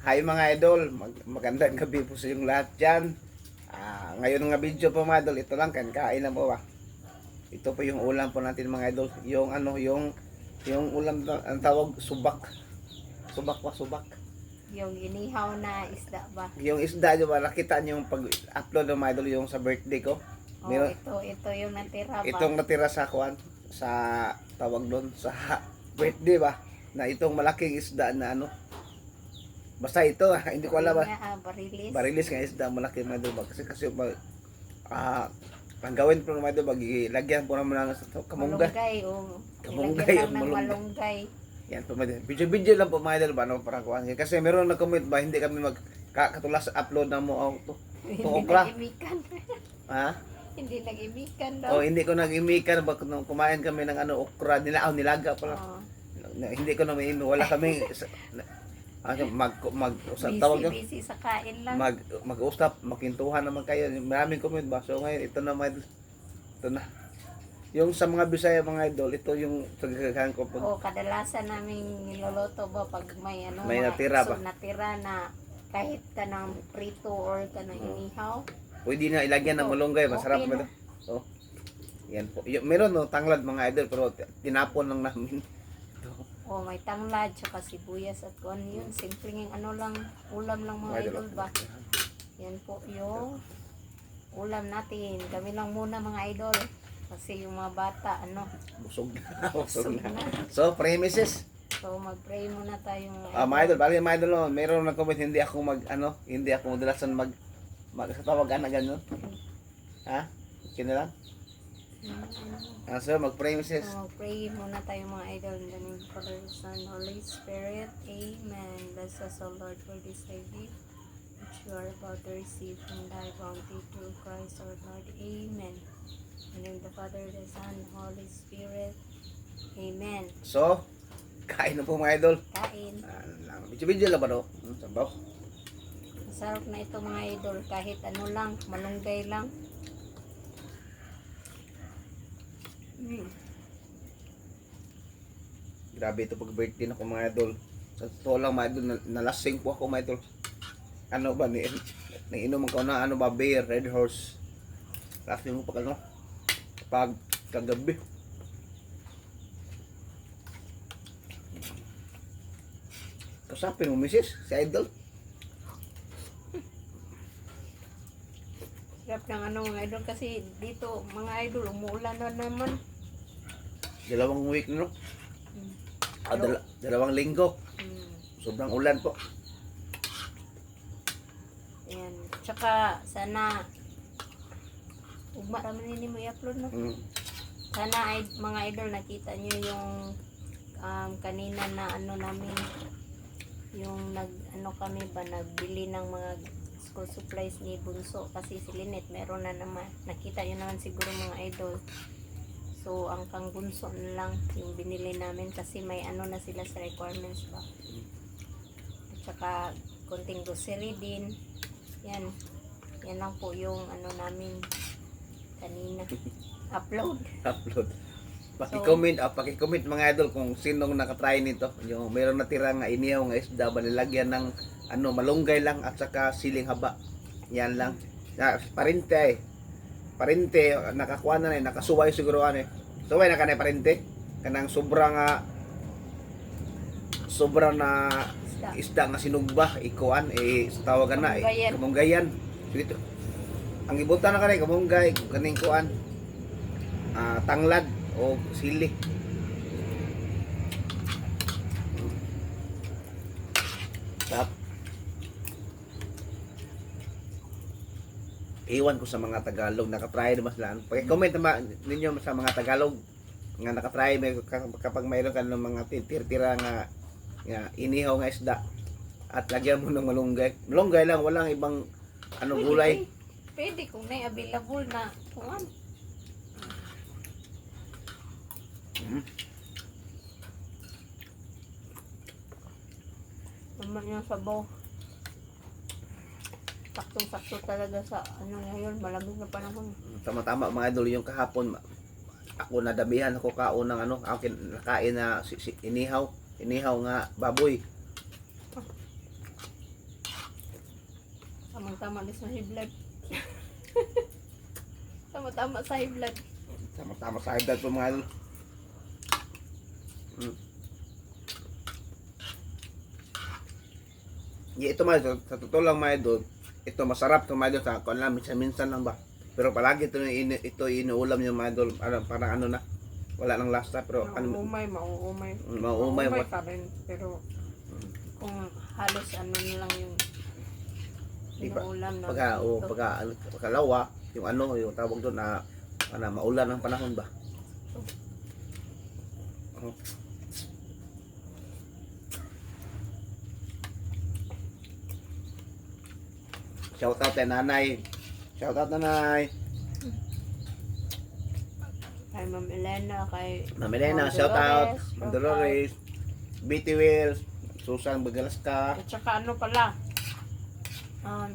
Hi mga idol, magandang gabi po sa yung lahat dyan. Ngayon nga video po mga idol, ito lang, kain lang po ba. Ito po yung ulam po natin mga idol. Yung ano, yung ulam na, ang tawag, subak. Subak pa, subak. Yung inihaw na isda ba? Yung isda nyo ba, nakita nyo yung pag-upload ng mga idol yung sa birthday ko. Oh, Meron, ito yung natira ba? itong natira sa kuan, sa tawag doon, sa birthday ba. Na itong malaking isda na ano, basta ito, hindi ko alam ba. Barilis. Barilis nga isda malaki mga idol ba kasi ang gawin po mga idol lagyan po naman ng kamunggay. Malunggay o Kamunggay ilagyan o lang ng malunggay. malunggay. Yan po mga idol. Video lang po mga idol ba no, para kuhan kasi meron nag-comment ba hindi kami magkatulas upload na mo to okra. Nag-imikan. Ha? Hindi nag-imikan daw. O hindi ko nag-imikan ba nung kumain kami ng ano okra nilaga pala. Oh. Hindi ko na mainom wala kami tawag Busy sa kain lang. mag-usap, makintuhan naman kayo. Maraming comment ba? So ngayon, ito na. Yung sa mga Bisaya mga idol, ito yung sagagahan ko. Kadalasan namin niloloto ba pag may ano, May natira ba? natira na kahit ka ng prito or ka ng inihaw. Pwede na ilagyan ng malunggay, masarap Okay ba ito? So, yan po. Meron no, tanglad mga idol, pero tinapon lang namin. May tanglad, tsaka sibuyas at kung ano yun. Simpleng ano lang, ulam lang mga idol ba. Yan po yung ulam natin. Kami lang muna mga idol. Kasi yung mga bata, Busog na. Busog busog na. na. So, premises. So mag-pray muna tayo mga Mga idol, bali mga idol, no, meron nag-comment, hindi ako hindi ako madalasan sa tawagan na gano'n. Ha? Okay na lang? So, mag-premises. So mag-pray muna tayo mga idol. In the name of the Father, Son, Holy Spirit. Amen. Bless us, O Lord, for this day which you are about to receive from thy bounty through Christ our Lord. Amen. In the name of the Father, the Son, Holy Spirit. Amen. So, kain na po mga idol. Kain. Video lang ba no? Sabaw. Masarap na ito mga idol. Kahit ano lang, malunggay lang. Grabe ito pag birthday na ko mga idol. Sa totoo lang mga idol, nalasing po ako mga idol. Ano ba, nainom ko na ano ba, beer, red horse. Lasing mo pag kagabi. Kasapin mo misis, si idol. Sarap ng mga idol kasi dito mga idol umuulan na naman. 2 week na no? Ano? Dalawang linggo. Sobrang ulan po. Ayan. Tsaka sana ugma raman ini mo i-upload no. Sana mga idol nakita niyo yung kanina na namin yung kami ba nagbili ng mga school supplies ni Bunso kasi si Lynette meron na naman. Nakita niyo naman siguro mga idol. So, ang kang bunso na lang yung binili namin kasi may na sila sa requirements ba. At saka, konting grocery din. Yan. Yan lang po yung namin kanina. Upload. Paki-comment mga idol kung sinong nakatry nito. Yung mayroon natira nga inihaw nga isda ba nilagyan ng malunggay lang at saka siling haba. Yan lang. Parinte nakakuha na nakasuway siguro suway na kanay parinte kanang sobrang na isda nga sinugba ikuan tawagan na kamunggayan dito ang ibutan na kanay kamunggay kaning kuan tanglad o sili tap. Iwan ko sa mga Tagalog nakatry naman sila. Paki-comment naman ninyo sa mga Tagalog nga nakatry kapag mayroon ka ng mga tira nga inihaw nga isda at lagyan mo ng malunggay. Malunggay lang, walang ibang gulay. Pwede kung may available na kuan. Naman yung sabaw. Saktong-sakto talaga sa ngayon, malamig na panahon. Tama-tama mga idol, yung kahapon ako nadamihan ako kaon ng akin nakain na inihaw nga baboy. Tama-tama din sa high blood. Tama-tama sa high blood. Tama-tama sa high blood po mga idol. Ito mga idol, sa totoo lang mga idol, ito masarap ito mga idol, sa kuwan lang, minsan lang ba. Pero palagi ito inuulam yung mga idol, parang ano na, wala nang lasa, pero Mauumay, mauumay. Mauumay, ka rin, pero kung halos ano na lang yung inuulam na. Pagkalawa, yung ano, yung tawag doon na maulan ng panahon ba. Shout out kay nanay. Shout out nanay. Kay Ma'am Elena, kay Ma'am Elena, shout out. Ma'am Dolores, BT Wills, Susan Bagalaska. At saka ano pala,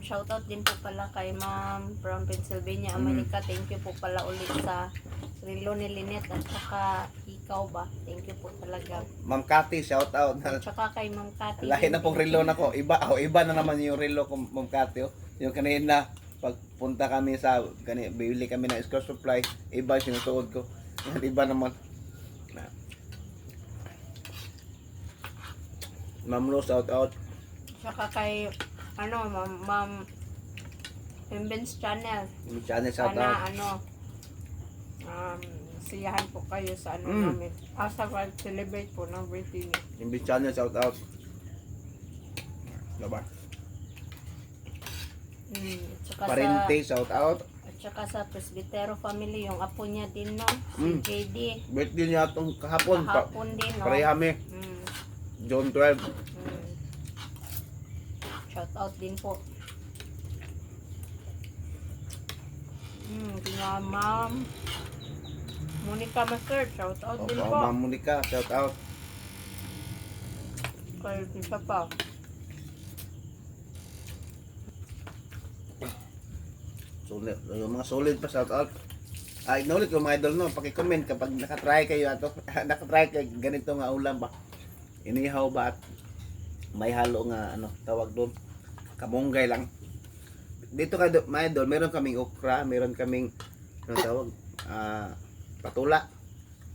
shout out din po pala kay Ma'am from Pennsylvania, America. Thank you po pala ulit sa relo ni Lynette at saka ikaw ba. Thank you po talaga. Ma'am Cathy, shout out. At saka kay Ma'am Cathy. Lahi na pong relo na ko. Iba na naman yung relo ko, Ma'am Cathy. Oh. Yung kanina, pagpunta kami bibili kami ng school supply, iba yung sinusuot ko. Iba naman. Ma'am Rose, shout out. Saka kay Ma'am Ben's channel. Yung channel, shout out. Sana siyahan po kayo sa namin. Asa celebrate po ng birthday niya. Yung channel, shout out. Diba? Tsaka Parente, shout out. At saka sa Presbitero family, yung apo niya din, no? Si JD. Birthday niya itong kahapon. Kahapon din, no? Parehami. June 12. Shout out din po. Kaya Ma'am Monica Master, shout out din po. Ma'am Monica, shout out. Kaya isa pa. Sulit. Yung mga solid pa, shout out. Inulit ko mga idol, no? Paki-comment kapag nakatry kayo ato. Nakatry kayo ganito nga ulam ba. Inihaw ba at may halo nga tawag doon. Kamunggay lang. Dito kayo mga idol, meron kaming okra, meron kaming tawag patula,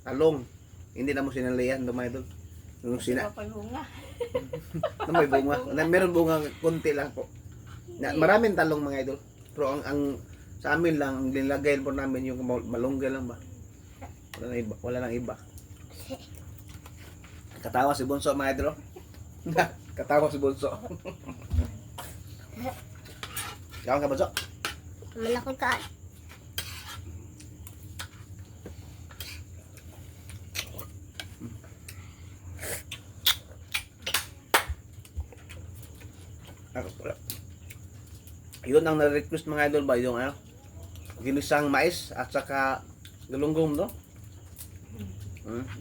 talong. Hindi na mo sinalihan do mga idol. Yung May bunga. may bunga. Meron bunga konti lang po. Maraming talong mga idol. Pero ang sa amin lang, ang nilagay po namin yung malunggay lang ba. Wala nang iba. Katawa si Bunso mga idol. Katawa si Bunso. Kawan ka Bunso? Malakong ka. Yun ang na-request mga idol ba, yung ginisang mais at saka galunggong, no?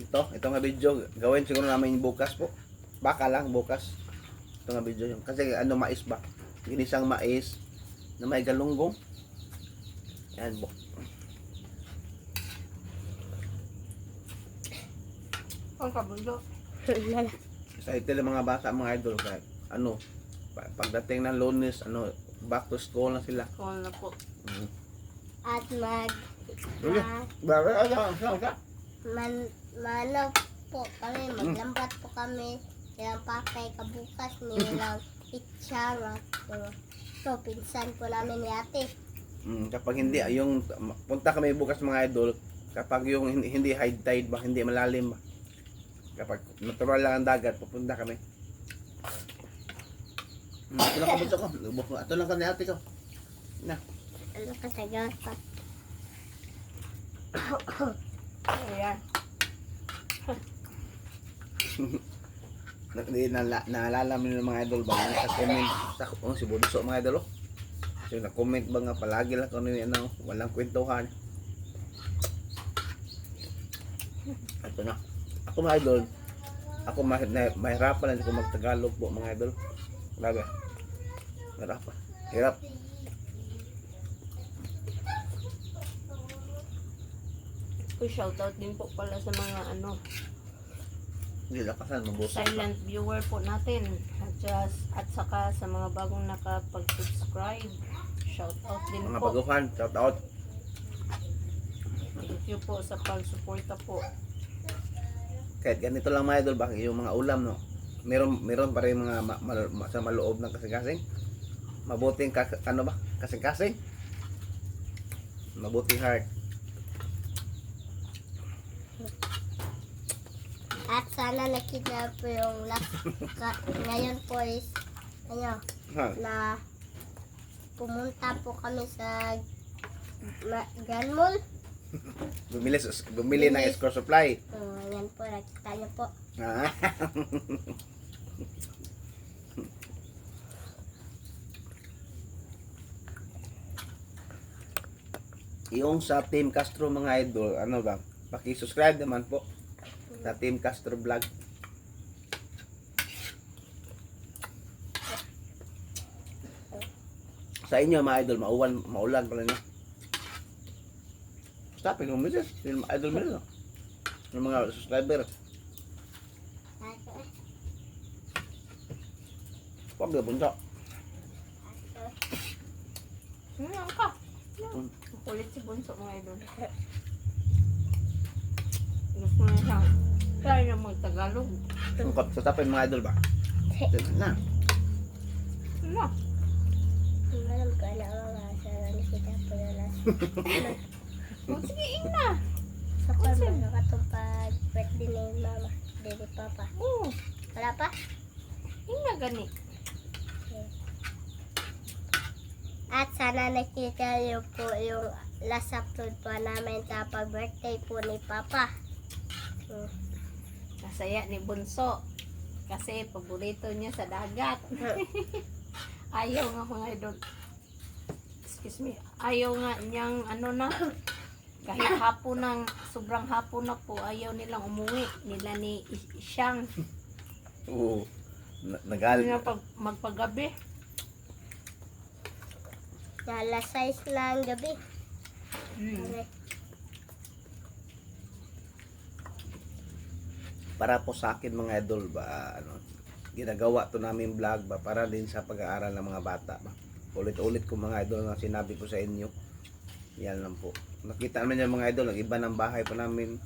Ito nga video, gawin siguro namin bukas po. Baka lang bukas. Ito nga video yung kasi mais ba? Ginisang mais na may galunggong. Yan po. Ang kabulo. Sa ito mga bata mga idol kahit pagdating ng Lunes back to school na sila. Call na po. At mano po kami, maglambat po kami ng pakay kabukas nilang pitsara. So, pinsan po namin ni ate. Kapag hindi, yung punta kami bukas mga idol, kapag yung hindi high tide ba, hindi malalim ba, kapag natural lang ang dagat, pupunta kami. Ito lang kabunso ko. Ito lang ka ni ate ko. Na. Ano ka sa gasa? Ayan. Naalala mo ng mga idol ba? Sa comment, si Bunso mga idol. So, na-comment ba nga palagi lang kung walang kwentuhan. Ito na. Ako mga idol, ako mahirapan lang ako mag-Tagalog po mga idol. Grabe. Mahirapan. Hirap. Shoutout din po pala sa mga Hindi lakasan, mabusa. silent viewer po natin. At saka sa mga bagong nakapag-subscribe. Shout out din Mga po. baguhan, shout out. Thank you po sa pagsuporta po. Kahit ganito lang mga idol, bakit yung mga ulam, no? Meron pa rin mga sa maloob ng kasing-kasing. Mabuting ano ba? Kasing-kasing. Mabuting heart. At sana nakita po yung ngayon po is ano, Ha. na pumunta po kami sa Grand Mall. Bumili ng Escort Supply. Yan po, nakita niyo po. Ah. Yung sa Team Castro mga idol, ano ba? Paki-subscribe naman po sa Team Castro Vlog. Sa inyo mga idol, maulan pala na. Stop, yung message, yung idol mo no? Yung mga subscriber. Huwag na bunso. Ano ka? Kulit si Bunso mga idol. Gusto na siyang kaya niya mag-Tagalog. Tungkot sa tapin mga idol ba? Na. Ano? Alam ko na mga sana nakita po na last. Oh, sige, ina. Sa kwarma nakatupad birthday ni mama, dede papa. Oo, Wala pa? ina gani. At sana nakita niyo po yung last upload po namin sa pag-birthday po ni Papa. Masaya ni Bunso. Kasi paborito niya sa dagat. Ayaw nga mga idol. Excuse me. Ayaw nga niyang ano na. Kahit hapon ng, sobrang hapon na po, ayaw nilang umuwi. Nila ni Isyang. Oo. Ayaw Nagalit. niya magpagabi. Na alas 6 ng gabi. Okay. Para po sa akin mga idol ba, ano, ginagawa to namin vlog ba para din sa pag-aaral ng mga bata ba. Ulit-ulit ko mga idol na sinabi ko sa inyo. Yan lang po. Nakita naman yung mga idol, ang iba ng bahay pa namin.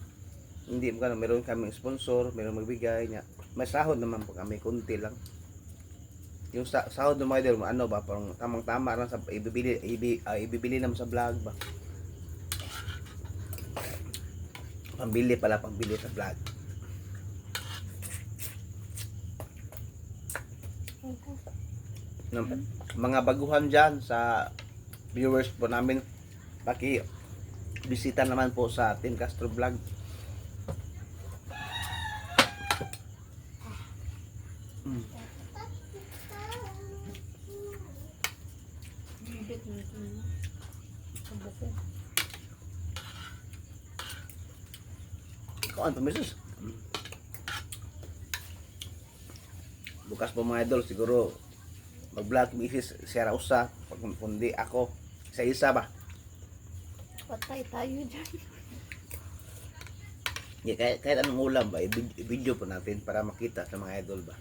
Hindi mo meron kaming sponsor, meron magbigay niya. May sahod naman po kami, kunti lang. Yung sahod ng mga idol, ano ba, parang tamang-tama lang sa ibibili naman sa vlog ba. Pambili sa vlog. Mga baguhan dyan sa viewers po namin, bisita naman po sa Team Castro Vlog. Ikaw ang tumisos. Bukas po mga idol, siguro mag-vlog misis siya usa, pag kundi ako isa-isa ba. Patay tayo dyan. Kahit anong ulam ba, i-video po natin para makita sa mga idol ba.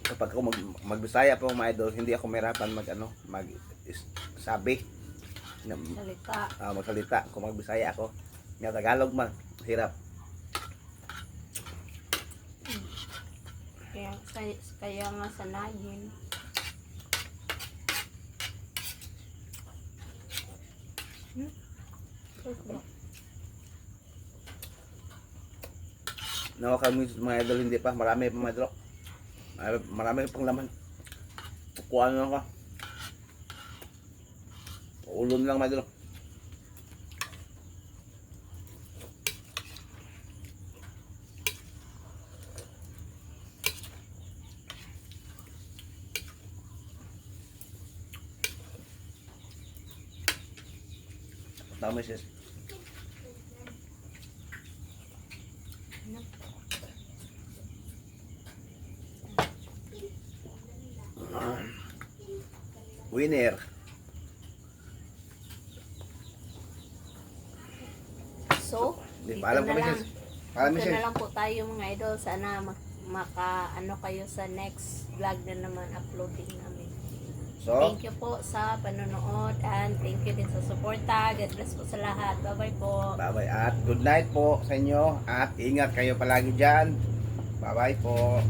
Kapag ako magbisaya po mga idol, hindi ako mahirapan sabi na Salita. magsalita kung magbisaya ako. Nga Tagalog man, hirap. Kaya nga sanayin. Nawa kami mga idol, hindi pa, marami pa mga idol. Marami pang laman. Kukuhaan lang ka. Ulon lang mga idol. Tama sis. Winner. So, Di dito pa alam na kami lang. sis. Marami Ito siya. na lang po tayo mga idol. Sana maka ano kayo sa next vlog na naman uploading namin. So, Thank you po sa panonood and thank you din sa suporta. God bless po sa lahat. Bye-bye po. bye-bye at good night po sa inyo at ingat kayo palagi dyan. Bye-bye po.